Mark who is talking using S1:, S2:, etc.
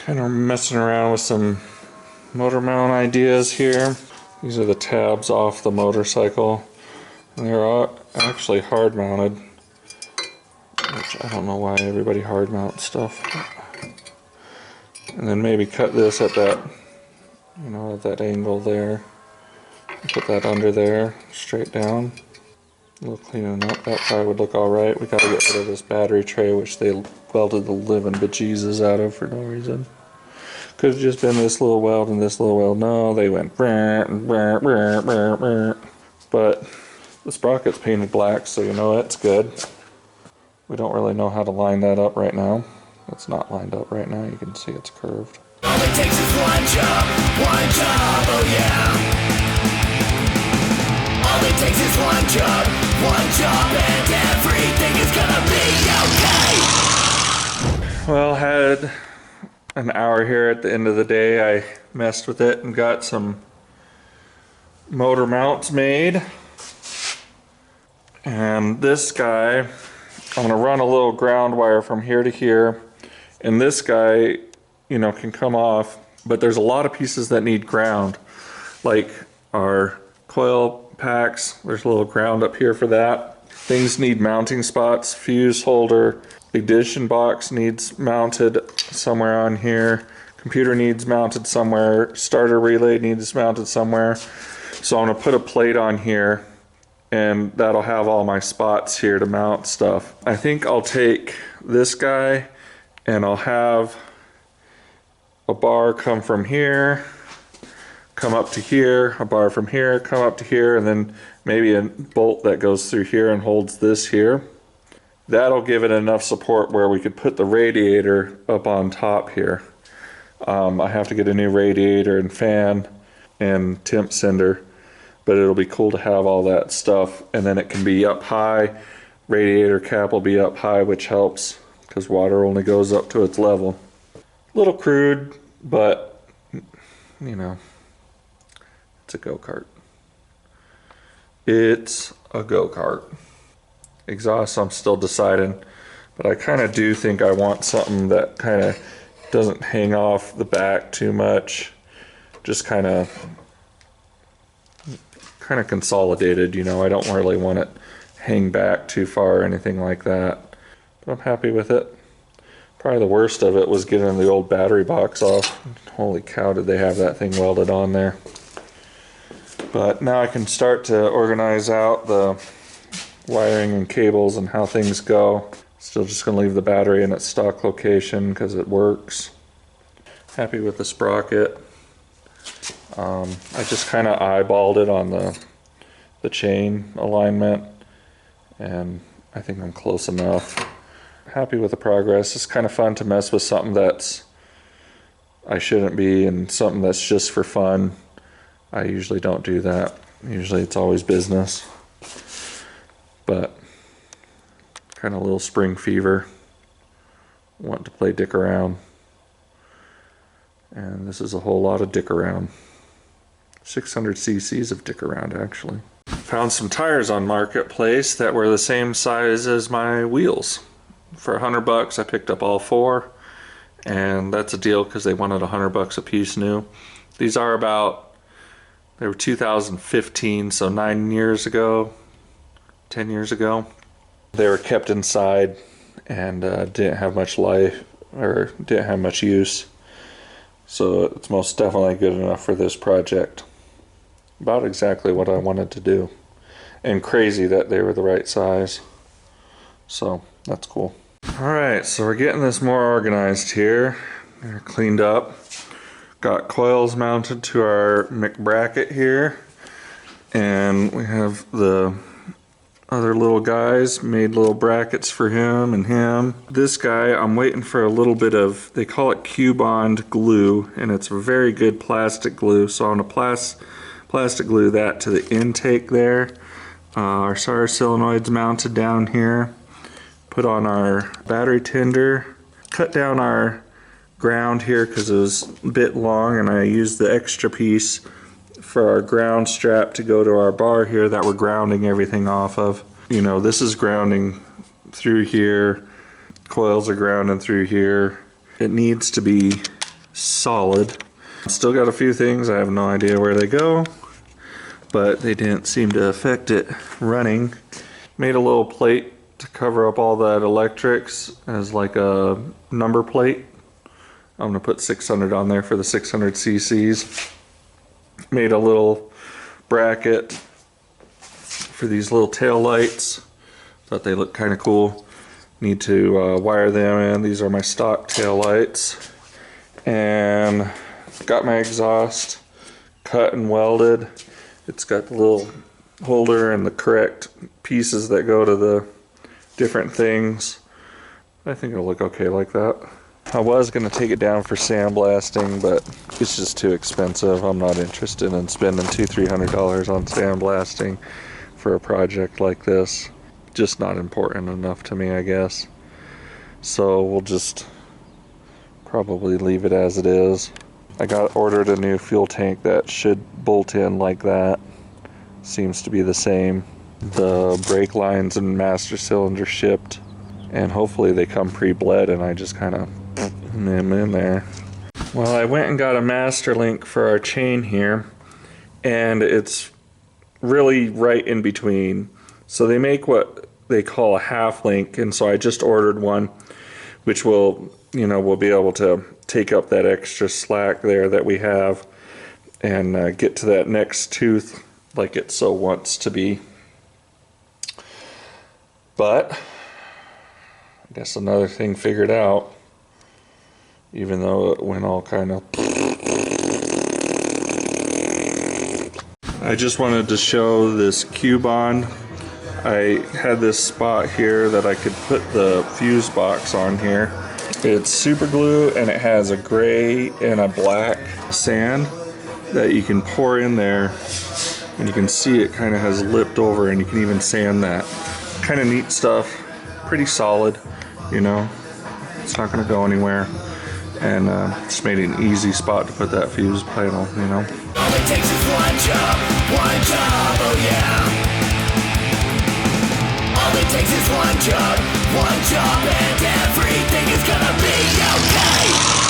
S1: Kind of messing around with some motor mount ideas here. These are the tabs off the motorcycle. And they're actually hard mounted, which I don't know why everybody hard mounts stuff. And then maybe cut this at that, you know, at that angle there. Put that under there, straight down. A little cleaning up, that probably would look alright. We gotta get rid of this battery tray, which they welded the living bejesus out of for no reason. Could have just been this little weld and this little weld. No, they went but the sprocket's painted black, so you know that's good. We don't really know how to line that up right now. It's not lined up right now. You can see it's curved.
S2: All it takes is one job, oh yeah. All it takes is one job, and everything is gonna be okay.
S1: Well, had an hour here at the end of the day. I messed with it and got some motor mounts made. And this guy, I'm gonna run a little ground wire from here to here. And this guy, you know, can come off, but there's a lot of pieces that need ground. Like our coil packs, there's a little ground up here for that. Things need mounting spots, fuse holder, ignition box needs mounted somewhere on here, computer needs mounted somewhere, starter relay needs mounted somewhere. So I'm gonna put a plate on here and that'll have all my spots here to mount stuff. I think I'll take this guy and I'll have a bar come from here, come up to here, a bar from here, come up to here, and then maybe a bolt that goes through here and holds this here. That'll give it enough support where we could put the radiator up on top here. I have to get a new radiator and fan and temp sender, but it'll be cool to have all that stuff, and then it can be up high. Radiator cap will be up high, which helps because water only goes up to its level. A little crude, but you know, it's a go-kart. It's a go-kart. Exhaust, I'm still deciding, but I kind of do think I want something that kind of doesn't hang off the back too much, just kind of consolidated, you know. I don't really want it hang back too far or anything like that, but I'm happy with it. Probably the worst of it was getting the old battery box off. Holy cow, did they have that thing welded on there. But now I can start to organize out the wiring and cables and how things go. Still just gonna leave the battery in its stock location because it works. Happy with the sprocket. I just kind of eyeballed it on the chain alignment, and I think I'm close enough. Happy with the progress. It's kind of fun to mess with something that's I shouldn't be and something that's just for fun. I usually don't do that. Usually it's always business. But kind of a little spring fever, want to play dick around, and this is a whole lot of dick around. 600 cc's of dick around, actually. Found some tires on Marketplace that were the same size as my wheels. For $100 I picked up all four, and that's a deal because they wanted $100 a piece new. These are they were 2015, so 9 years ago, 10 years ago. They were kept inside and didn't have much life, or didn't have much use. So it's most definitely good enough for this project. About exactly what I wanted to do. And crazy that they were the right size. So that's cool. Alright, so we're getting this more organized here. They're cleaned up. Got coils mounted to our McBracket here. And we have the other little guys, made little brackets for him and him. This guy, I'm waiting for a little bit of, they call it Q-Bond glue, and it's a very good plastic glue. So I'm gonna plastic glue that to the intake there. Our SAR solenoid's mounted down here. Put on our battery tender. Cut down our ground here because it was a bit long, and I used the extra piece for our ground strap to go to our bar here that we're grounding everything off of. You know, this is grounding through here. Coils are grounding through here. It needs to be solid. Still got a few things, I have no idea where they go, but they didn't seem to affect it running. Made a little plate to cover up all that electrics as like a number plate. I'm gonna put 600 on there for the 600 cc's. Made a little bracket for these little tail lights. Thought they look kind of cool. Need to wire them in. These are my stock tail lights. And got my exhaust cut and welded. It's got the little holder and the correct pieces that go to the different things. I think it'll look okay like that. I was going to take it down for sandblasting, but it's just too expensive. I'm not interested in spending $200-300 on sandblasting for a project like this. Just not important enough to me, I guess. So we'll just probably leave it as it is. I ordered a new fuel tank that should bolt in like that. Seems to be the same. The brake lines and master cylinder shipped, and hopefully they come pre-bled and I just kind of them in there. Well, I went and got a master link for our chain here, and it's really right in between. So they make what they call a half link, and so I just ordered one, which will, we'll be able to take up that extra slack there that we have and get to that next tooth like it so wants to be. But I guess another thing figured out, even though it went all kind of. I just wanted to show this cube on. I had this spot here that I could put the fuse box on here. It's super glue, and it has a gray and a black sand that you can pour in there, and you can see it kind of has lipped over, and you can even sand that. Kind of neat stuff, pretty solid, it's not going to go anywhere, and just made it an easy spot to put that fuse panel.
S2: All it takes is one job, oh yeah. All it takes is one job, and everything is gonna be okay.